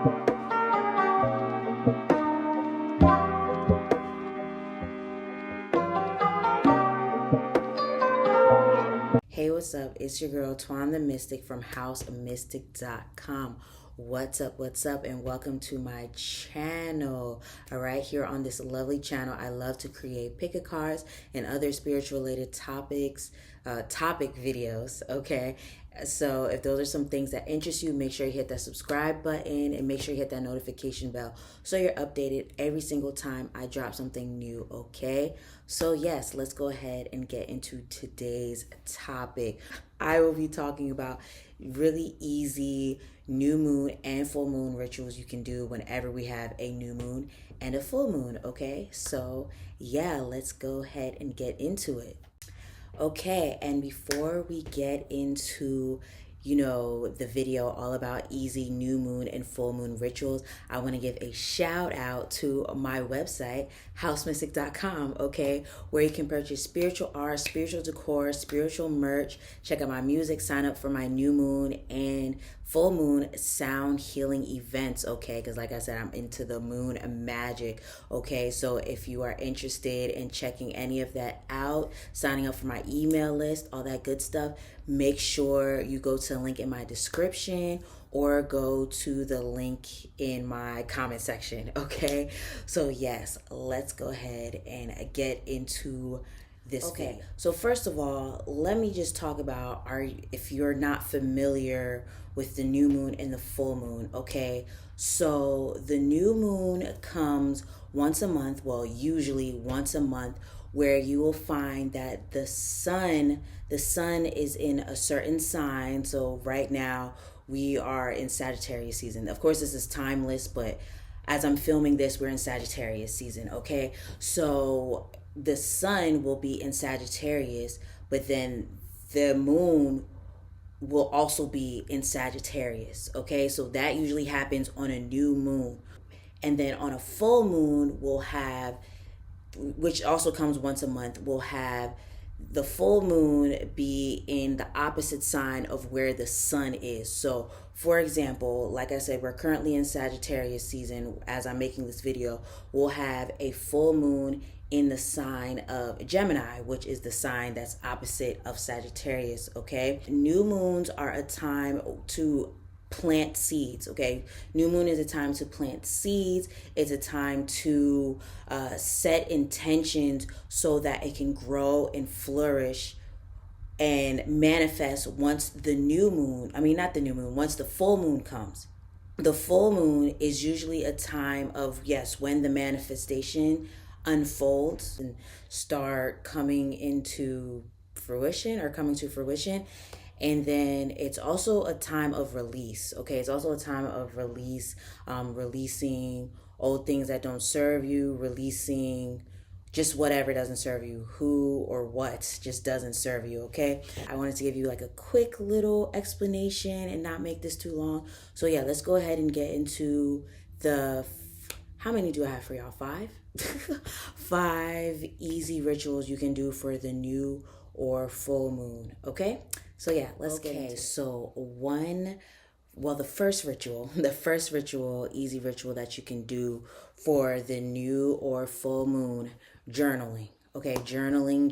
Hey, what's up? It's your girl Twan the Mystik from housemystik.com. What's up? What's up? And welcome to my channel. All right, here on this lovely channel, I love to create pick a cards and other spiritual related topic videos. Okay, so if those are some things that interest you, make sure you hit that subscribe button and make sure you hit that notification bell so you're updated every single time I drop something new. Okay, so yes, let's go ahead and get into today's topic. I will be talking about really easy new moon and full moon rituals you can do whenever we have a new moon and a full moon. Okay, so yeah, let's go ahead and get into it. Okay, and before we get into the video all about easy new moon and full moon rituals, I want to give a shout out to my website, housemystik.com, okay, where you can purchase spiritual art, spiritual decor, spiritual merch, check out my music, sign up for my new moon and full moon sound healing events, okay, because like I said, I'm into the moon magic, okay, so if you are interested in checking any of that out, signing up for my email list, all that good stuff, make sure you go to the link in my description or go to the link in my comment section, okay? So yes, let's go ahead and get into this. Okay, so first of all, let me just talk about if you're not familiar with the new moon and the full moon, okay? So the new moon comes once a month, well, usually once a month, where you will find that the sun is in a certain sign. So right now we are in Sagittarius season. Of course, this is timeless, but as I'm filming this, we're in Sagittarius season, okay? So the sun will be in Sagittarius, but then the moon will also be in Sagittarius, okay? So that usually happens on a new moon. And then on a full moon, we'll have, which also comes once a month, we'll have the full moon be in the opposite sign of where the sun is. So for example, like I said, we're currently in Sagittarius season. As I'm making this video, we'll have a full moon in the sign of Gemini, which is the sign that's opposite of Sagittarius, okay? New moons are a time to plant seeds, okay? New moon is a time to plant seeds. It's a time to set intentions so that it can grow and flourish and manifest once the new moon, once the full moon comes. The full moon is usually a time of, yes, when the manifestation unfolds and start coming to fruition. And then it's also a time of release, okay? It's also a time of release, releasing old things that don't serve you, releasing just whatever doesn't serve you, who or what just doesn't serve you, okay? I wanted to give you like a quick little explanation and not make this too long. So yeah, let's go ahead and get into how many do I have for y'all? 5? 5 easy rituals you can do for the new or full moon, okay? So yeah, let's get into it. So the first ritual, easy ritual that you can do for the new or full moon, journaling. Okay, journaling,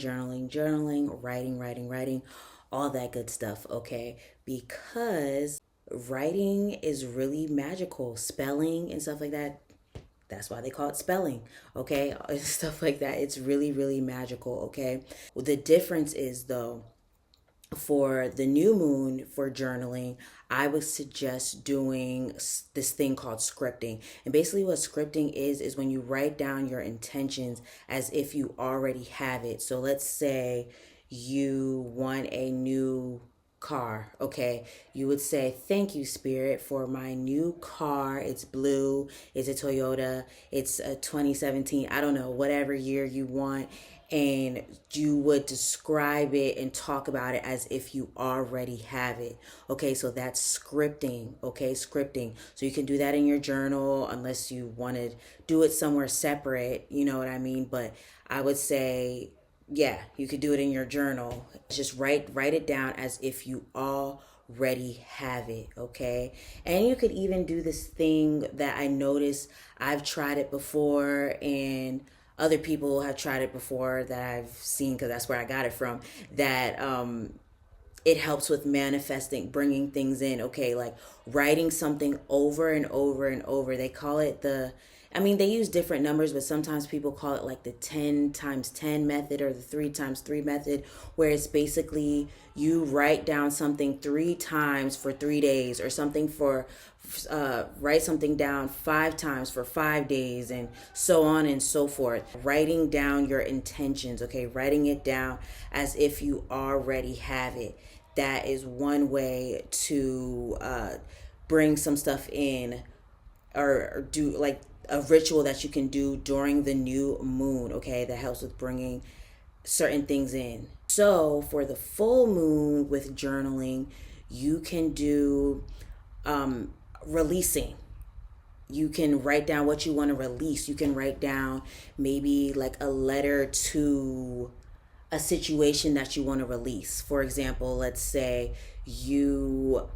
writing, all that good stuff, okay? Because writing is really magical. Spelling and stuff like that, that's why they call it spelling, okay? Stuff like that. It's really, really magical, okay? Well, the difference is, though, for the new moon, for journaling, I would suggest doing this thing called scripting. And basically what scripting is when you write down your intentions as if you already have it. So let's say you want a new car, okay? You would say, thank you, Spirit, for my new car. It's blue, it's a Toyota, it's a 2017, I don't know, whatever year you want. And you would describe it and talk about it as if you already have it. Okay, so that's scripting. Okay, scripting. So you can do that in your journal unless you want to do it somewhere separate. You know what I mean? But I would say, yeah, you could do it in your journal. Just write it down as if you already already have it, okay? And you could even do this thing that I noticed. I've tried it before, and other people have tried it before that I've seen, because that's where I got it from, that it helps with manifesting, bringing things in. Okay, like writing something over and over and over. They call it I mean, they use different numbers, but sometimes people call it like the 10 times 10 method or the 3 times 3 method, where it's basically you write down something 3 times for 3 days, or something for write something down 5 times for 5 days, and so on and so forth. Writing down your intentions, okay, writing it down as if you already have it. That is one way to bring some stuff in, or do like a ritual that you can do during the new moon, okay, that helps with bringing certain things in. So for the full moon with journaling, you can do releasing. You can write down what you want to release. You can write down maybe like a letter to a situation that you want to release. For example, let's say you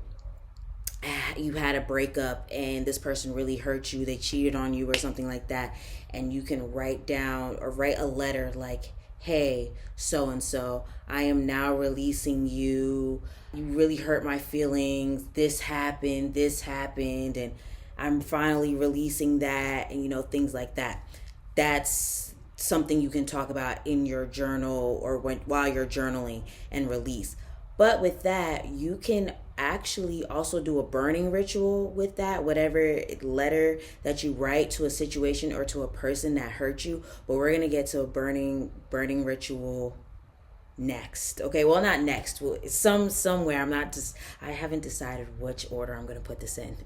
had a breakup and this person really hurt you, they cheated on you or something like that, and you can write down or write a letter like, hey, so and so, I am now releasing you. You really hurt my feelings. This happened, and I'm finally releasing that, and things like that. That's something you can talk about in your journal, or while you're journaling, and release. But with that, you can actually also do a burning ritual with that, whatever letter that you write to a situation or to a person that hurt you. But we're going to get to a burning ritual next. Okay, well, not next. Well, somewhere. I haven't decided which order I'm going to put this in.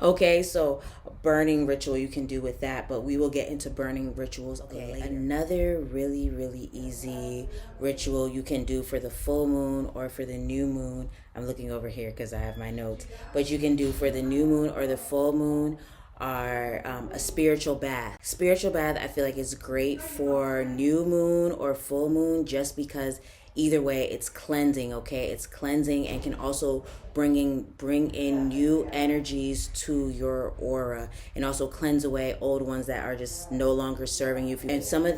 Okay, so a burning ritual you can do with that, but we will get into burning rituals later. Another really, really easy ritual you can do for the full moon or for the new moon. I'm looking over here because I have my notes. But you can do for the new moon or the full moon are a spiritual bath. Spiritual bath, I feel like, is great for new moon or full moon, just because either way it's cleansing. Okay, it's cleansing and can also bring in new energies to your aura, and also cleanse away old ones that are just no longer serving you. And some of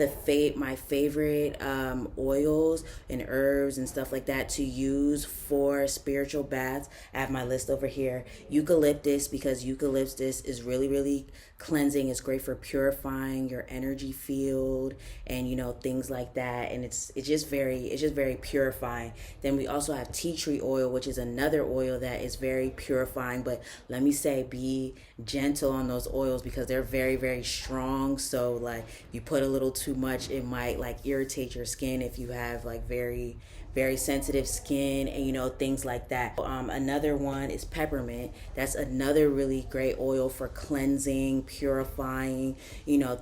my favorite oils and herbs and stuff like that to use for spiritual baths, I have my list over here. Eucalyptus, because eucalyptus is really, really cleansing. It's great for purifying your energy field and things like that, and it's just very purifying. Then we also have tea tree oil, which is another oil that is very purifying, but let me say, be gentle on those oils because they're very, very strong. So like if you put a little too much, it might like irritate your skin if you have like very, very sensitive skin, and things like that. Another one is peppermint. That's another really great oil for cleansing, purifying,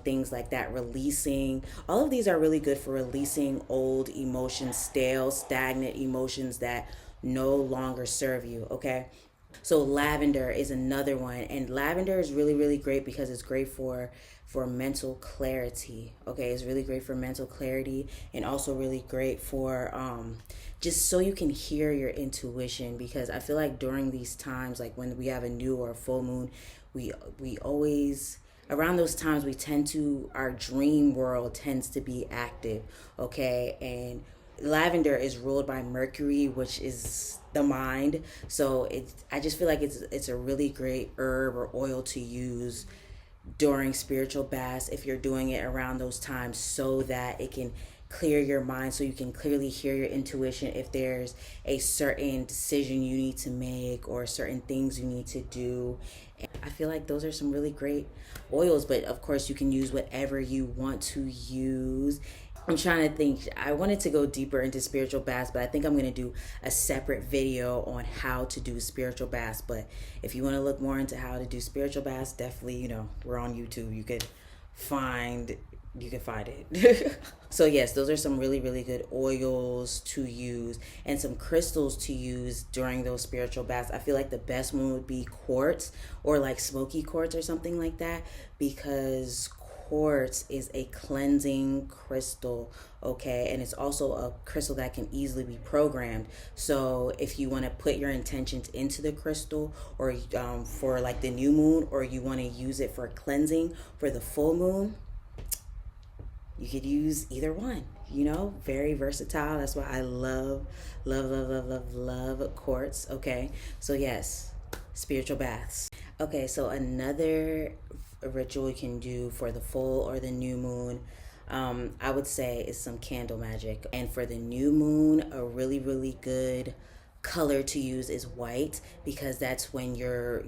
things like that, releasing. All of these are really good for releasing old emotions, stale, stagnant emotions that no longer serve you. Okay, so lavender is another one, and lavender is really, really great because it's great for mental clarity. Okay, it's really great for mental clarity, and also really great for just so you can hear your intuition, because I feel like during these times, like when we have a new or a full moon, we always, around those times, our dream world tends to be active. Okay, and lavender is ruled by Mercury, which is the mind. So I just feel like it's a really great herb or oil to use during spiritual baths if you're doing it around those times, so that it can clear your mind, so you can clearly hear your intuition if there's a certain decision you need to make or certain things you need to do. And I feel like those are some really great oils, but of course you can use whatever you want to use. I'm trying to think. I wanted to go deeper into spiritual baths, but I think I'm going to do a separate video on how to do spiritual baths. But if you want to look more into how to do spiritual baths, definitely, we're on YouTube. You can find it. So yes, those are some really, really good oils to use and some crystals to use during those spiritual baths. I feel like the best one would be quartz, or like smoky quartz or something like that, because quartz is a cleansing crystal, okay? And it's also a crystal that can easily be programmed. So if you want to put your intentions into the crystal, or for like the new moon, or you want to use it for cleansing for the full moon, you could use either one. You know, very versatile. That's why I love quartz. Okay, so yes, spiritual baths. Okay, so another ritual you can do for the full or the new moon, I would say, is some candle magic. And for the new moon, a really good color to use is white, because that's when you're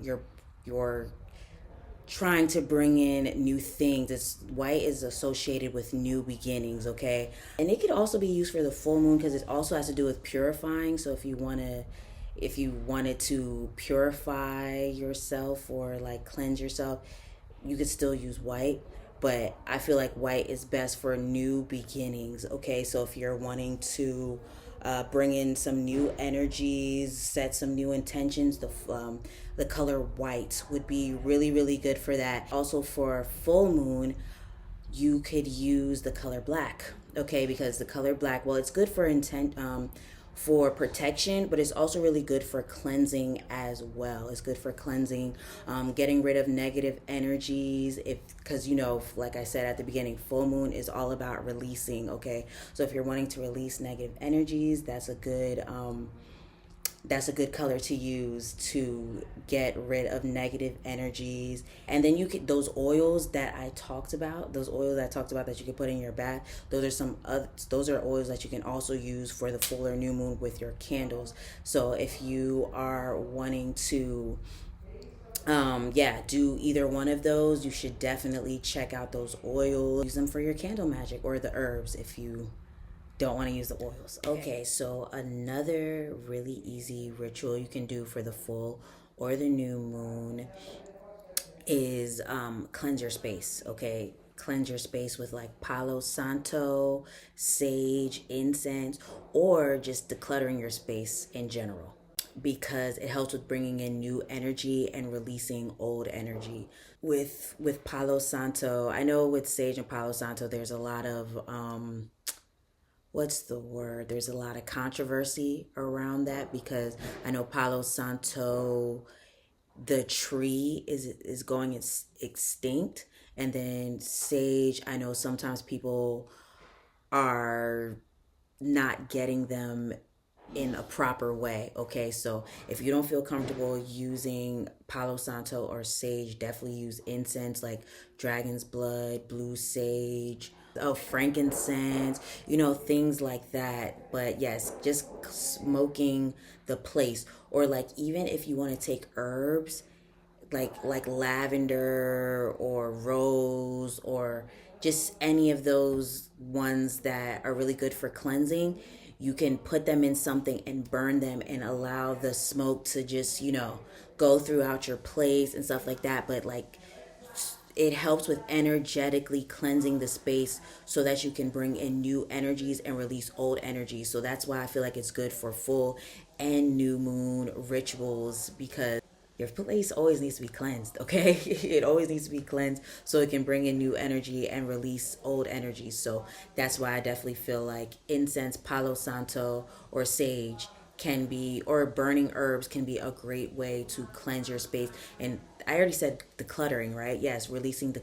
trying to bring in new things. It's white is associated with new beginnings, okay? And it could also be used for the full moon, because it also has to do with purifying. So if you wanted to purify yourself or like cleanse yourself, you could still use white. But I feel like white is best for new beginnings, okay? So if you're wanting to bring in some new energies, set some new intentions, the color white would be really good for that. Also for full moon, you could use the color black, okay? Because the color black, well, it's good for intent, for protection, but it's also really good for cleansing as well. It's good for cleansing, getting rid of negative energies. If Because you know, like I said at the beginning, full moon is all about releasing. Okay, so if you're wanting to release negative energies, that's a good color to use to get rid of negative energies. And then you could, those oils that I talked about that you can put in your bath, those are oils that you can also use for the full or new moon with your candles. So if you are wanting to do either one of those, you should definitely check out those oils. Use them for your candle magic, or the herbs if you don't want to use the oils. Okay, so another really easy ritual you can do for the full or the new moon is cleanse your space. Okay, cleanse your space with like Palo Santo, sage, incense, or just decluttering your space in general, because it helps with bringing in new energy and releasing old energy. With Palo Santo, I know with sage and Palo Santo, there's a lot of what's the word? There's a lot of controversy around that, because I know Palo Santo, the tree is going extinct, and then sage, I know sometimes people are not getting them in a proper way. Okay, so if you don't feel comfortable using Palo Santo or sage, definitely use incense like dragon's blood, blue sage, frankincense, things like that. But yes, just smoking the place, or like even if you want to take herbs like lavender or rose, or just any of those ones that are really good for cleansing, you can put them in something and burn them and allow the smoke to just go throughout your place and stuff like that. But like, it helps with energetically cleansing the space so that you can bring in new energies and release old energies. So that's why I feel like it's good for full and new moon rituals, because your place always needs to be cleansed, okay? It always needs to be cleansed so it can bring in new energy and release old energy. So that's why I definitely feel like incense, Palo Santo, or sage can be, or burning herbs can be a great way to cleanse your space. And I already said decluttering, right? Yes, releasing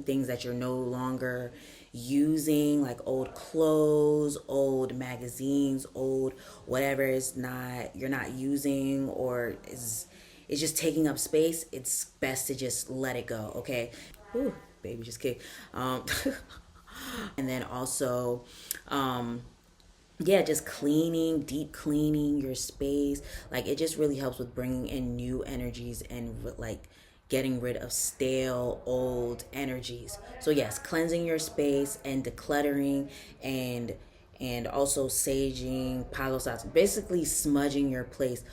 things that you're no longer using, like old clothes, old magazines, old whatever is not you're not using, or is just taking up space. It's best to just let it go. Okay. Ooh, baby just kicked. And then also, just deep cleaning your space. Like, it just really helps with bringing in new energies and like getting rid of stale old energies. So yes, cleansing your space and decluttering, and also saging, palo santo, basically smudging your place.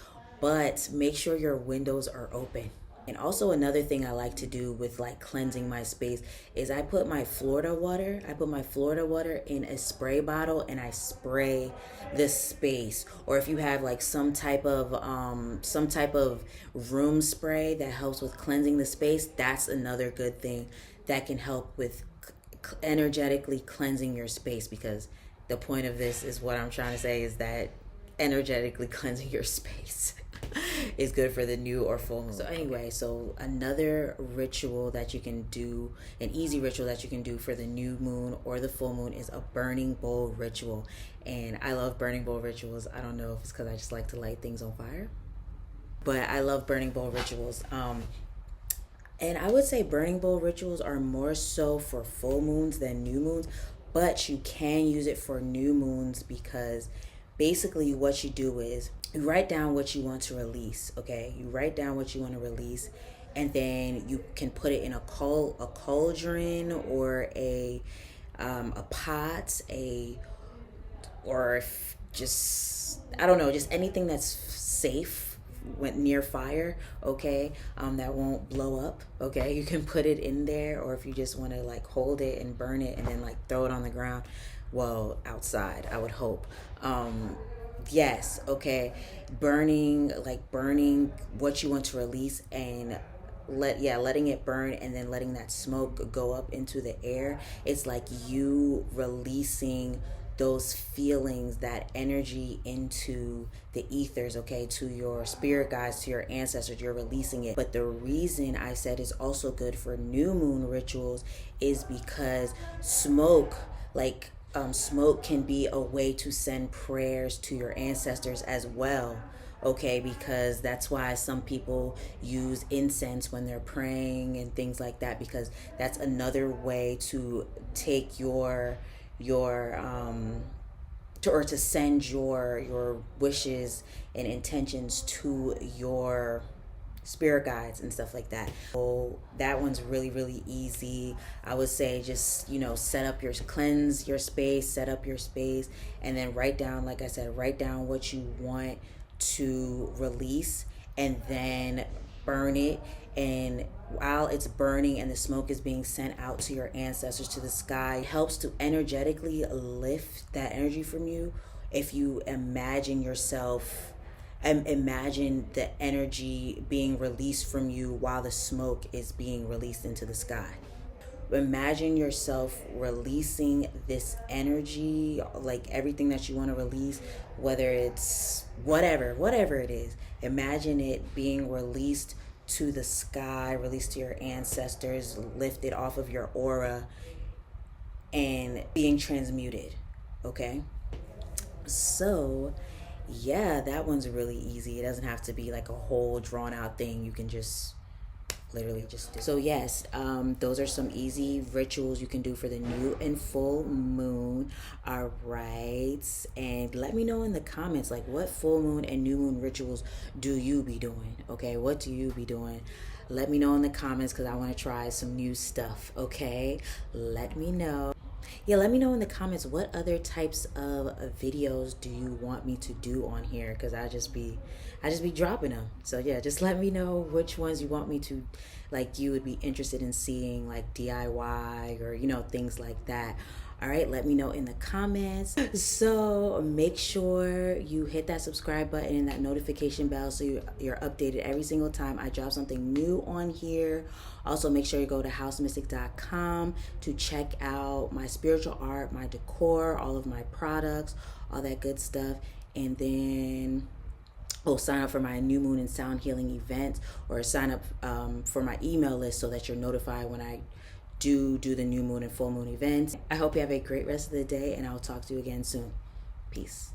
But make sure your windows are open. And also another thing I like to do with like cleansing my space is I put my Florida water. I put my Florida water in a spray bottle and I spray the space. Or if you have like some type of room spray that helps with cleansing the space, that's another good thing that can help with energetically cleansing your space, because the point of this is what I'm trying to say is that energetically cleansing your space is good for the new or full moon. So anyway, so another ritual that you can do, an easy ritual that you can do for the new moon or the full moon, is a burning bowl ritual. And I love burning bowl rituals. I don't know if it's because I just like to light things on fire, but I love burning bowl rituals. And I would say burning bowl rituals are more so for full moons than new moons, but you can use it for new moons, because basically what you do is you write down what you want to release, okay? You write down what you want to release, and then you can put it in a cauldron or a pot, or just, I don't know, just anything that's safe went near fire, okay, that won't blow up, okay? You can put it in there, or if you just want to like hold it and burn it and then like throw it on the ground, well, outside, I would hope. Yes, okay, burning what you want to release, and letting it burn, and then letting that smoke go up into the air. It's like you releasing those feelings, that energy, into the ethers, okay, to your spirit guides, to your ancestors. You're releasing it. But the reason I said it's also good for new moon rituals is because smoke, smoke can be a way to send prayers to your ancestors as well, okay? Because that's why some people use incense when they're praying and things like that, because that's another way to take to send your wishes and intentions to your spirit guides and stuff like that. So that one's really, really easy. I would say just, cleanse your space, set up your space, and then write down, like I said, write down what you want to release, and then burn it. And while it's burning and the smoke is being sent out to your ancestors, to the sky, it helps to energetically lift that energy from you. If you imagine yourself, imagine the energy being released from you while the smoke is being released into the sky. Imagine yourself releasing this energy, like everything that you want to release, whether it's whatever it is. Imagine it being released to the sky, released to your ancestors, lifted off of your aura, and being transmuted, okay? So yeah, that one's really easy. It doesn't have to be like a whole drawn out thing. You can just literally just do. So yes, those are some easy rituals you can do for the new and full moon. All right, and let me know in the comments, like, what full moon and new moon rituals do you be doing? Okay, what do you be doing? Let me know in the comments, because I want to try some new stuff. Okay, let me know. Yeah, let me know in the comments what other types of videos do you want me to do on here, because I just be dropping them. So yeah, just let me know which ones you want me to, like, you would be interested in seeing, like DIY or things like that. All right, let me know in the comments. So make sure you hit that subscribe button and that notification bell, so you're updated every single time I drop something new on here. Also, make sure you go to housemystik.com to check out my spiritual art, my decor, all of my products, all that good stuff. And then sign up for my new moon and sound healing event, or sign up for my email list so that you're notified when I do the new moon and full moon events. I hope you have a great rest of the day, and I'll talk to you again soon. Peace.